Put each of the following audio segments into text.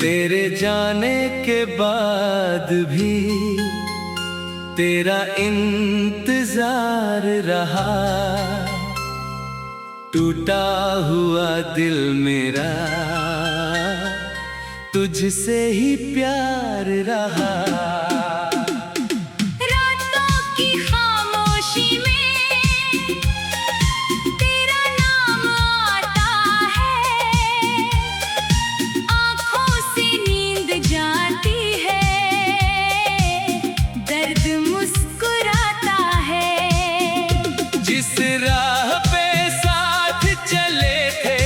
तेरे जाने के बाद भी तेरा इंतजार रहा। टूटा हुआ दिल मेरा तुझसे ही प्यार रहा। रातों की खामोशी में तेरा नाम आता है, आँखों से नींद जाती है, दर्द मुस्कुराता है। जिस राह पे साथ चले थे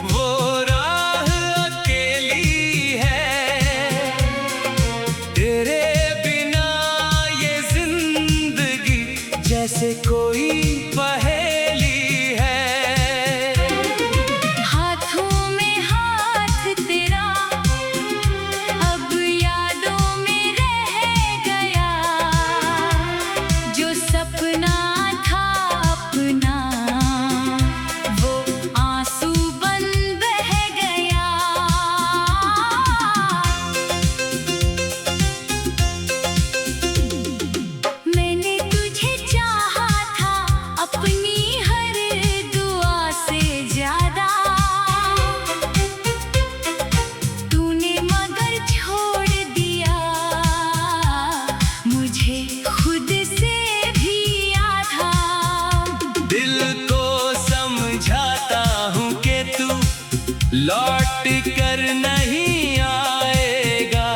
वो राह अकेली है। तेरे बिना ये जिंदगी जैसे कोई पहेली है। हाथों में हाथ तेरा अब यादों में रह गया, जो सपना था अपना वो आंसू बन बह गया। मैंने तुझे चाहा था अपनी हर दुआ से ज्यादा, तूने मगर छोड़ दिया मुझे खुद से भी आधा। दिल को समझाता हूँ कि तू लौट कर नहीं आएगा,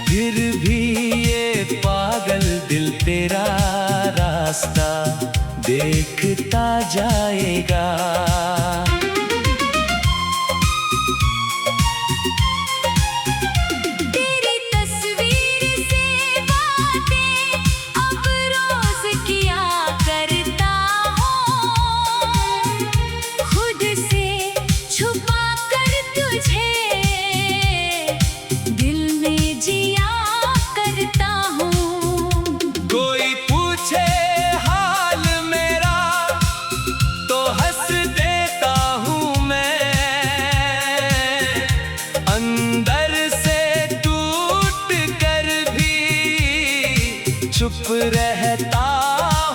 फिर भी ये पागल दिल तेरा रास्ता देखता जाएगा। तेरी तस्वीर से बातें अब रोज किया करता हूँ, खुद से छुपा कर तुझे दिल में जिया करता हूँ। कोई पूछे हाल मेरा तो हंस देता हूँ मैं, अंदर से टूट कर भी चुप रहता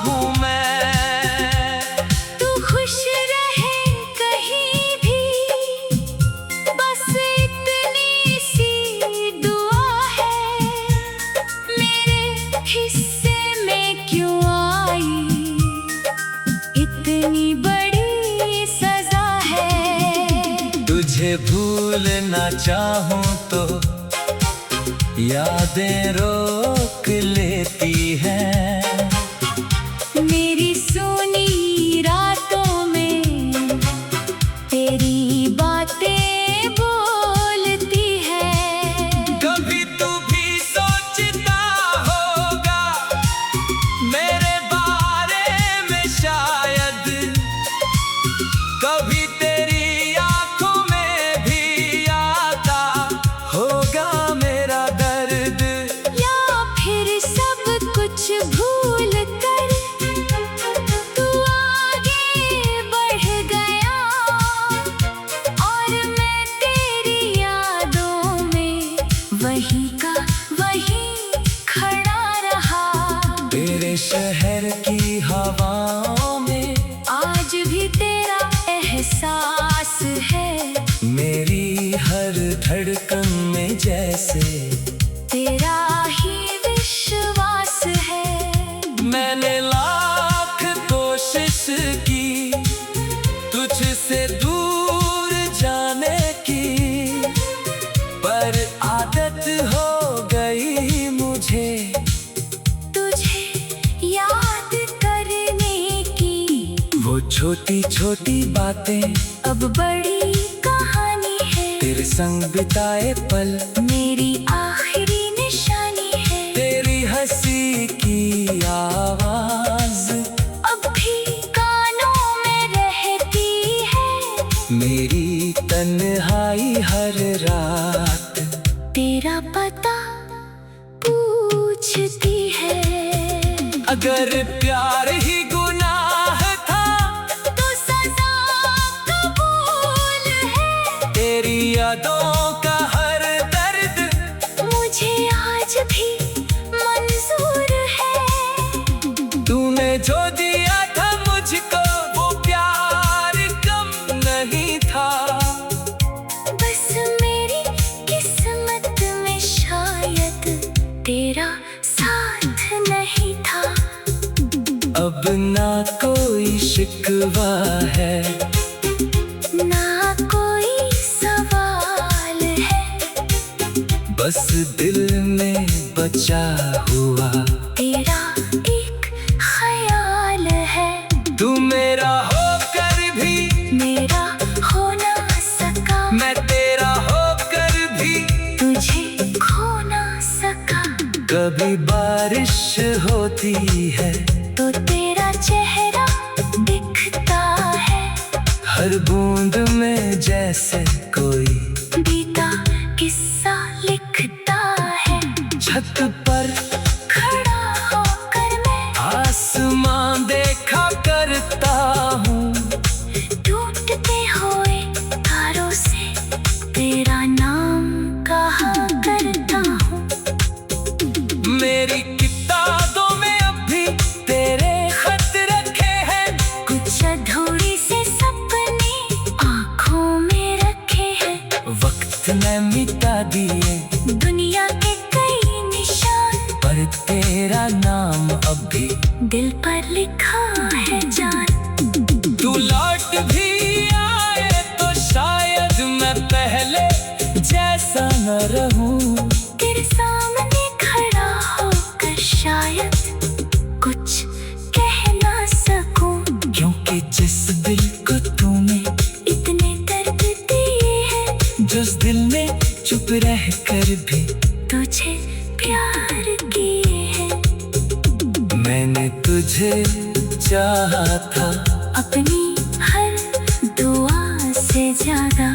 हूँ मैं। तू खुश रहे कहीं भी, बस इतनी सी दुआ है। मेरे हिस्से में क्यों आई इतनी बड़ी सजा है। तुझे भूलना चाहूँ तो यादें रोक लेती हैं। मेरी सोनी रातों में तेरी बातें बोलती है। कभी तू भी सोचता होगा मेरे बारे में शायद, कभी तेरी आंखों में भी आता होगा मेरा दर्द। या फिर सब कुछ भूल कर तू आगे बढ़ गया, और मैं तेरी यादों में वहीं का वहीं खड़ा रहा। तेरे शहर की हवाओं में आज भी तेरा एहसास है, मेरी हर धड़कन में जैसे तेरा ही विश्वास है। मैंने लाख कोशिश की तुझसे दूर जाने की, पर आदत हो गई मुझे तुझे याद करने की। वो छोटी छोटी बातें अब बड़ी कहानी है, तेरे संग बिताए पल मेरी आखिरी निशानी है। तेरी हंसी की आवाज अब भी कानों में रहती है, मेरी तन्हाई हर रात तेरा पता पूछती है। अगर प्यार ही गुनाह था तो सजा कबूल है। तेरी यादों नहीं था। बस मेरी किस्मत में शायद तेरा साथ नहीं था। अब ना कोई शिकवा है, ना कोई सवाल है, बस दिल में बचा हुआ तेरा एक ख्याल है। तू मेरा होकर भी मेरा हो ना सका, मैं तेरा होकर भी तुझे खो ना सका। कभी बारिश होती है तो तेरा चेहरा दिखता है, हर बूंद में जैसे कोई बीता किस्सा लिखता है। छत पर खड़ा होकर मैं आसमां देखा करता हूँ, टूटते हुए तारों से तेरा नाम कहा करता हूँ। मेरी किताबों में अब भी तेरे खत रखे हैं, कुछ अधूरी से सपने आँखों में रखे हैं। वक्त ने मिटा दिए दुनिया के कई निशान, पर तेरा नाम अब भी दिल पर लिखा है जान। तू लौट भी आए तो शायद मैं पहले जैसा न रहूं। तेरे सामने खड़ा होकर शायद कुछ कह ना सकूं, क्योंकि जिस दिल को तूने इतने दर्द दिए हैं, जिस दिल ने चुप रह कर भी तुझे प्यार किए हैं। मैंने तुझे चाहा था अपनी हर दुआ से ज्यादा,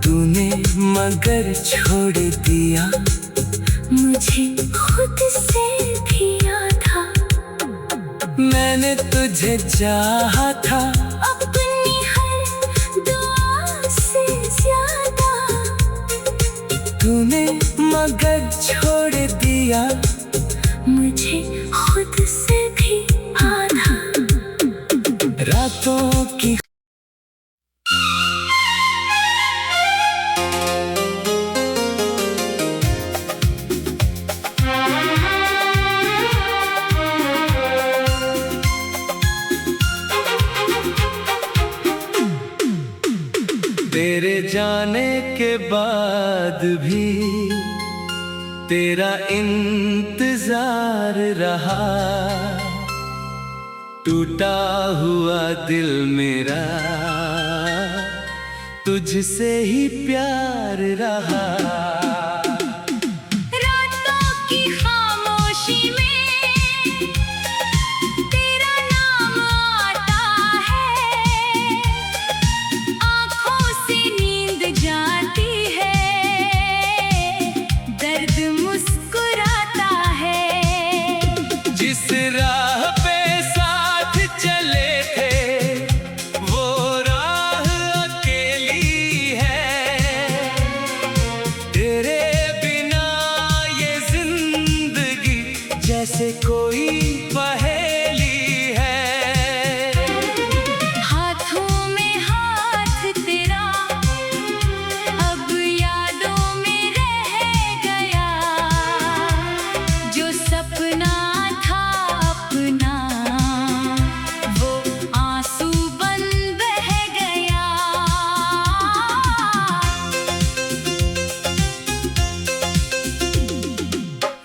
तूने मगर छोड़ दिया मुझे खुद से भी आधा। मैंने तुझे चाहा था अपनी हर दुआ से ज्यादा, तूने मगर छोड़ दिया मुझे खुद से भी आधा। रातों की तेरे जाने के बाद भी तेरा इंतजार रहा, टूटा हुआ दिल मेरा तुझसे ही प्यार रहा। रातों की खामोशी में तेरा नाम आता है, आँखों से नींद जाती है, दर्द मुस्कुराता है। जिस राह पे साथ चले थे वो राह अकेली है, तेरे बिना ये जिंदगी जैसे कोई पहेली है। हाथों में हाथ तेरा अब यादों में रह गया, जो सपना था अपना वो आंसू बन बह गया।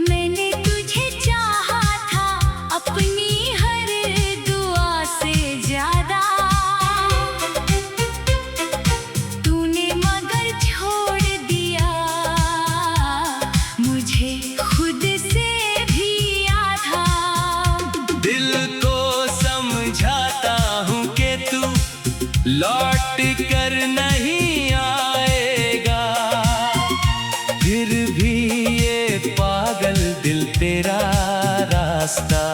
मैंने तुझे चाहा था अपनी हर दुआ से ज्यादा, तूने मगर छोड़ दिया मुझे खुद से भी आधा। दिल को समझाता हूँ कि तू लौट कर नहीं आएगा, फिर भी ये पागल दिल तेरा रास्ता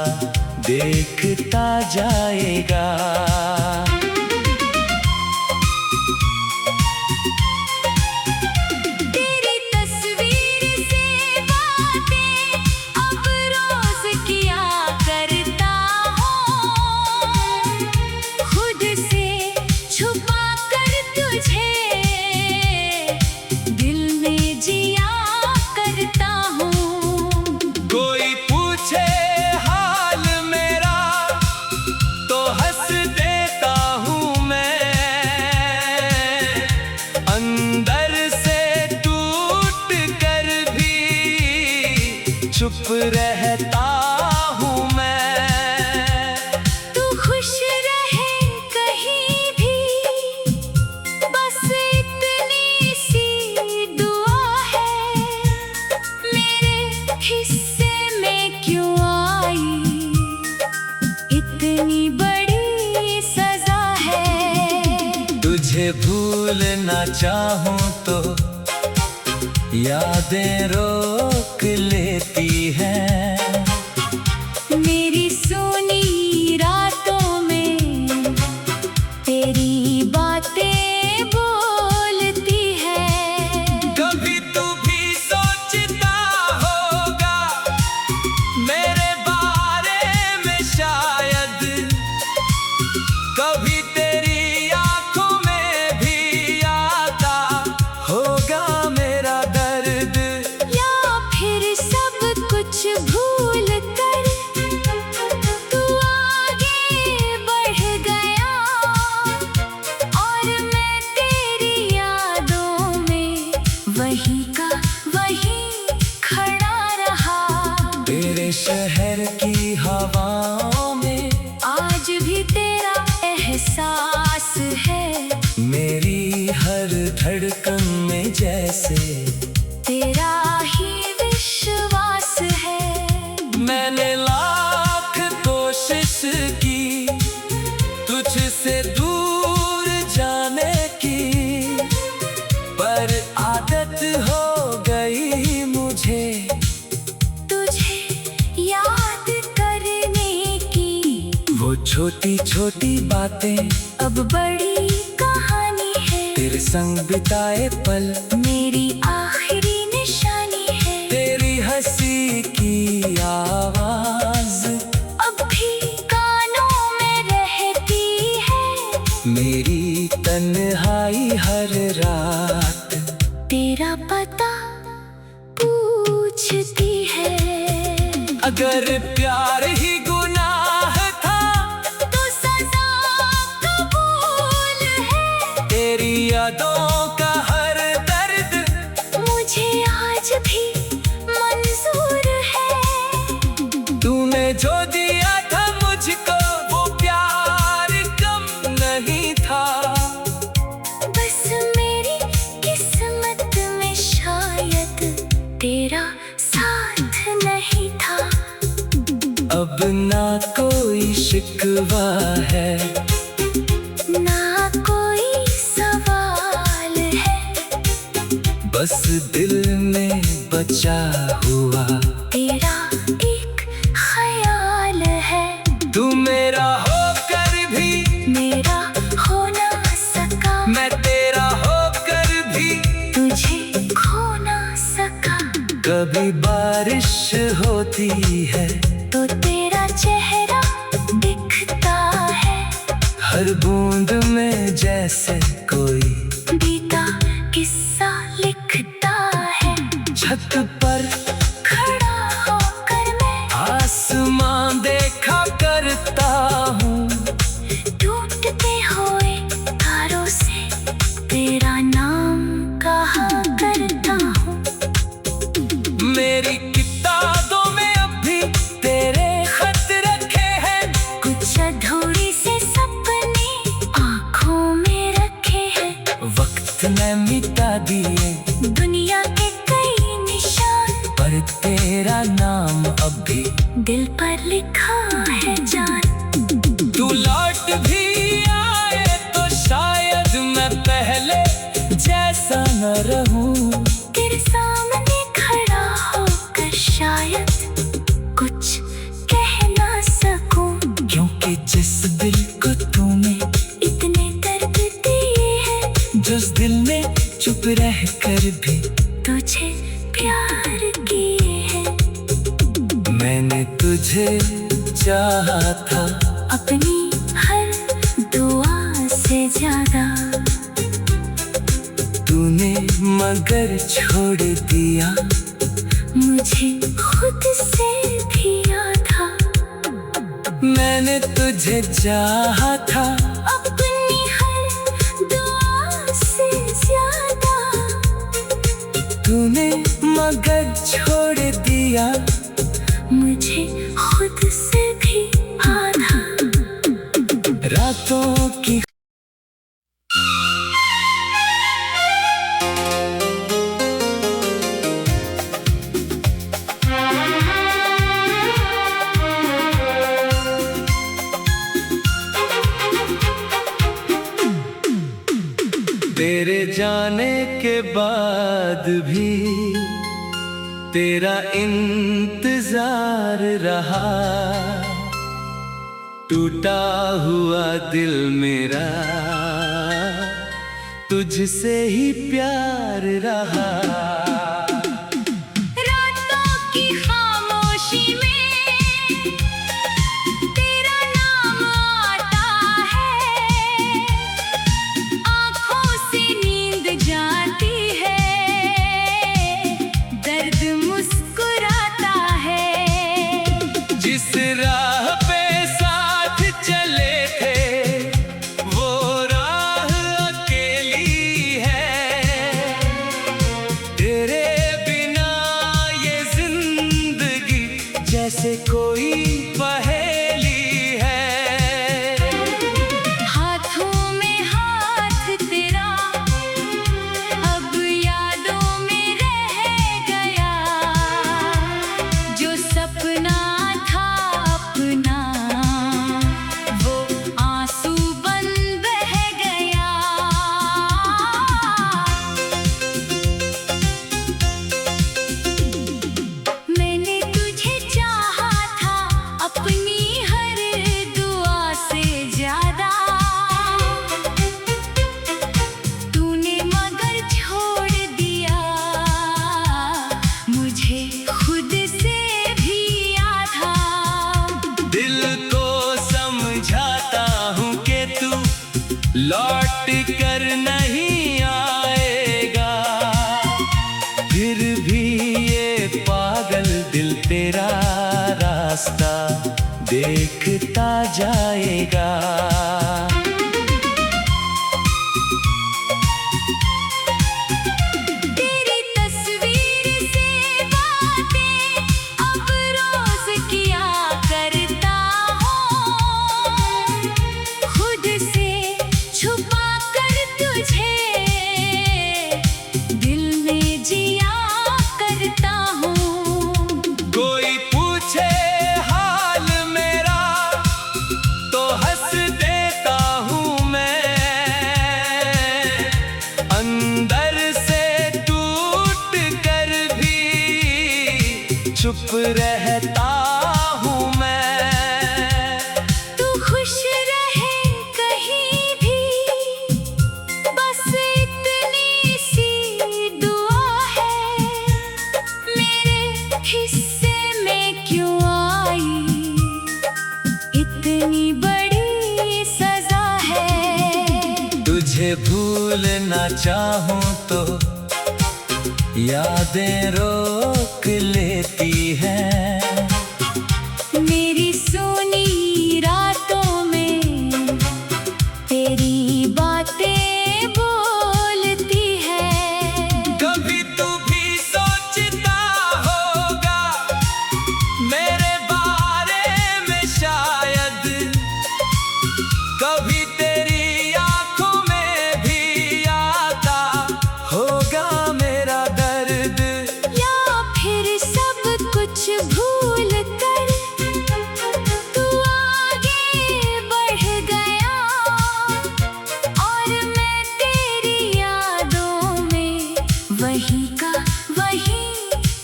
देखता जाएगा। तेरी तस्वीर से बातें अब रोज किया करता हूँ, खुद से रहता हूँ मैं। तू खुश रहे कहीं भी, बस इतनी सी दुआ है। मेरे हिस्से में क्यों आई इतनी बड़ी सजा है। तुझे भूलना चाहूँ तो यादें रोक लेती हैं। मेरी सोनी रातों में तेरी बातें बोलती है। कभी तू भी सोचता होगा मेरे बारे में शायद, कभी तेरी आंखों में भी आता होगा मेरा दर्द। या फिर सब कुछ भूल कर तू आगे बढ़ गया, और मैं तेरी यादों में वहीं का वहीं खड़ा रहा। तेरे शहर की हवाओं में आज भी तेरा एहसास है। मेरी हर धड़कन में जैसे तेरा ही विश्वास है। मैंने लाख कोशिश की तुझसे दूर जाने की, पर आदत हो गई मुझे तुझे याद करने की। वो छोटी छोटी बातें अब बड़ी कहानी है। तेरे संग बिताए पल मेरी आखिरी निशानी है। तेरी हंसी की आवाज अब भी कानों में रहती है। मेरी तन्हाई हर रात तेरा पता पूछती है। अगर प्यार ही गुनाह था तो सजा कबूल है। तेरी यादों का हर दर्द मुझे आज भी मंजूर है। तूने जो दिया था मुझको वो प्यार कम नहीं था। बस मेरी किस्मत में शायद तेरा साथ नहीं था। अब ना कोई शिकवा है, ना कोई सवाल है। बस दिल में बचा हुआ तेरा एक ख्याल है। तू मेरा होकर भी मेरा हो ना सका, मैं तेरा होकर भी तुझे खो ना सका। कभी बारिश होती है तो तेरा चेहरा दिखता है। हर बूंद में जैसे कोई बीता किस्सा लिखता है। छत पर खड़ा होकर मैं आसमां देखा करता हूँ। टूटते हुए तारों से तेरा नाम कहा करता हूँ। मेरी किताबों में अब भी तेरे खत रखे हैं। कुछ अधूरी से सपने आँखों में रखे हैं। वक्त ने मिटा दिए दुनिया के कई निशान, पर तेरा नाम अब भी दिल पर लिखा है जान। तू लौट भी आए तो शायद मैं पहले जैसा न रहूं। तेरे सामने खड़ा होकर शायद कुछ कह ना सकूं। क्योंकि जिस दिल को तूने इतने दर्द दिए हैं, जिस दिल में चुप रह कर भी तुझे प्यार किए हैं। मैंने तुझे चाहा था अपनी हर दुआ से ज्यादा। तूने मगर छोड़ दिया मुझे खुद से भी आधा। मैंने तुझे चाहा था अपनी हर दुआ से ज्यादा। तूने मगर छोड़ दिया मुझे खुद से भी आधा। रातों की तेरे जाने के बाद भी तेरा इंतजार रहा, टूटा हुआ दिल मेरा तुझसे ही प्यार रहा। रातों की खामोशी में तेरा नाम आता है, आँखों से नींद जाती है, दर्द मुस्कुराता है। जिस राह पे साथ चले थे वो राह अकेली है, तेरे बिना ये जिंदगी जैसे कोई पहेली है। हाथों में हाथ तेरा अब यादों में रह गया, जो सपना था अपना वो आंसू बन बह गया। मैंने तुझे चाहा था अपनी हर दुआ से ज्यादा, तूने मगर छोड़ दिया मुझे खुद से भी आधा। दिल को समझाता हूँ कि तू लौट कर नहीं आएगा, फिर भी ये पागल दिल तेरा रास्ता देखता जाएगा। तेरी तस्वीर से बातें अब रोज किया करता हूँ, खुद से छुपा कर तुझे दिल में जिया करता हूँ। कोई पूछे हाल मेरा तो हंस देता हूँ मैं, अंदर से टूट कर भी चुप रहता हूँ मैं। तू खुश रहे कहीं भी, बस इतनी सी दुआ है। मेरे हिस्से में क्यों आई इतनी बड़ी सजा है। तुझे भूलना चाहूँ तो यादें रोक लेती हैं, मेरी सोनी रातों में तेरी बातें बोलती है। कभी तू भी सोचता होगा मेरे बारे में शायद, कभी तेरी आंखों में भी आता होगा मेरा दर्द। या फिर सब कुछ भूल कर तू आगे बढ़ गया, और मैं तेरी यादों में वहीं का वहीं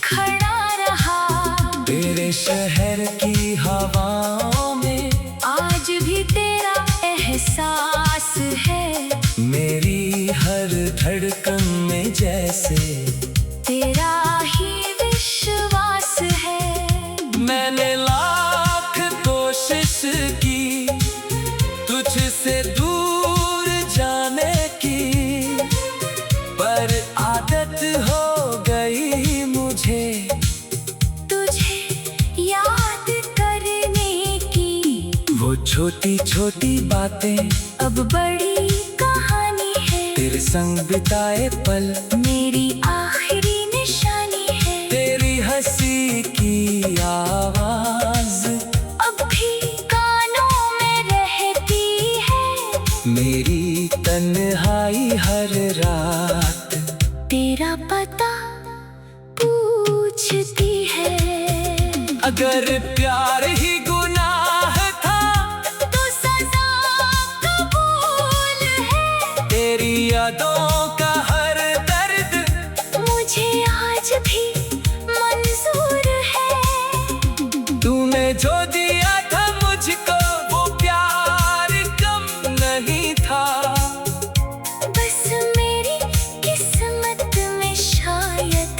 खड़ा रहा। तेरे शहर की हवाओं में आज भी तेरा एहसास है, मेरी हर धड़कन में जैसे तेरा ही विश्वास है। मैंने लाख कोशिश की तुझसे दूर जाने की, पर आदत हो गई मुझे तुझे याद करने की, वो छोटी छोटी बातें अब बड़ी कहानी है। तेरे संग बिताए पल मेरी आखिरी निशानी है। तेरी हंसी की आवाज़ आई हर रात तेरा पता पूछती है। अगर प्यार ही गुनाह था तो सजा कबूल है। तेरी यादों का हर दर्द मुझे आज भी मंजूर है। तूने जो दिया था मुझको वो प्यार कम नहीं था। बस मेरी किस्मत में शायद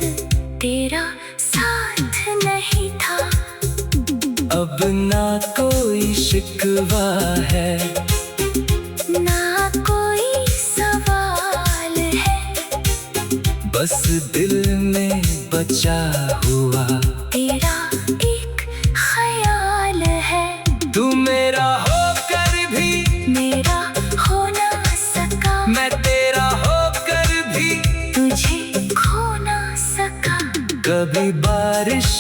तेरा साथ नहीं था। अब ना कोई शिकवा है ना कोई सवाल है। बस दिल में बचा हुआ तेरा एक ख्याल है। तू मेरा होकर भी मेरा हो ना सका। मैं तेरा होकर भी तुझे खो ना सका। कभी बारिश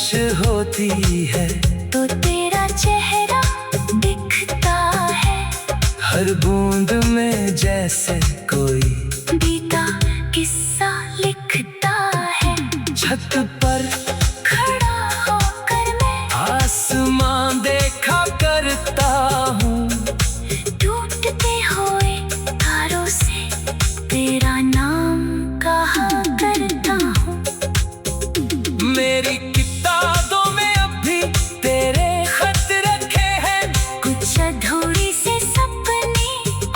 होती है तो तेरा चेहरा दिखता है। हर बूंद में जैसे कोई बीता किस्सा लिखता है। छत पर खड़ा होकर मैं आसमां देखा करता हूँ। टूटते हुए तारों से तेरा नाम कहा करता हूँ। मेरी किताबों में अब भी तेरे खत रखे हैं। कुछ अधूरी से सपने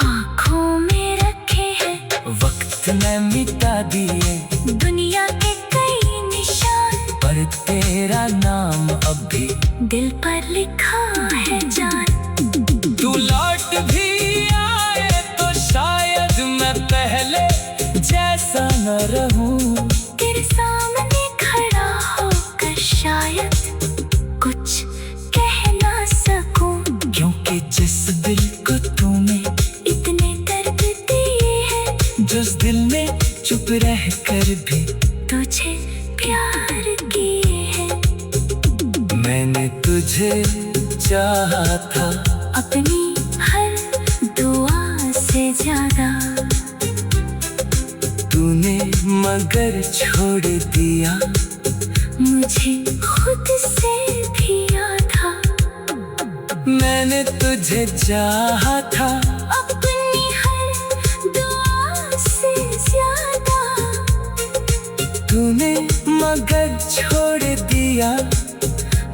आँखों में रखे हैं। वक्त ने मिटा दिए दुनिया के कई निशान पर तेरा नाम अब भी दिल पर लिखा है जान। तू लौट भी आए तो शायद मैं पहले जैसा न रहूं। तेरे सामने खड़ा होकर शायद कुछ कह ना सकूं। क्योंकि जिस दिल को तूने इतने दर्द दिए हैं। जिस दिल ने चुप रह कर भी तुझे प्यार किए हैं। मैंने तुझे चाहा था अपनी हर दुआ से ज्यादा। तूने मगर छोड़ दिया मुझे खुद से भी आधा। मैंने तुझे चाहा था अपनी हर दुआ से ज्यादा। तूने मगर छोड़ दिया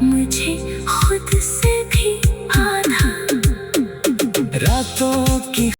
मुझे खुद से भी आधा। रातों की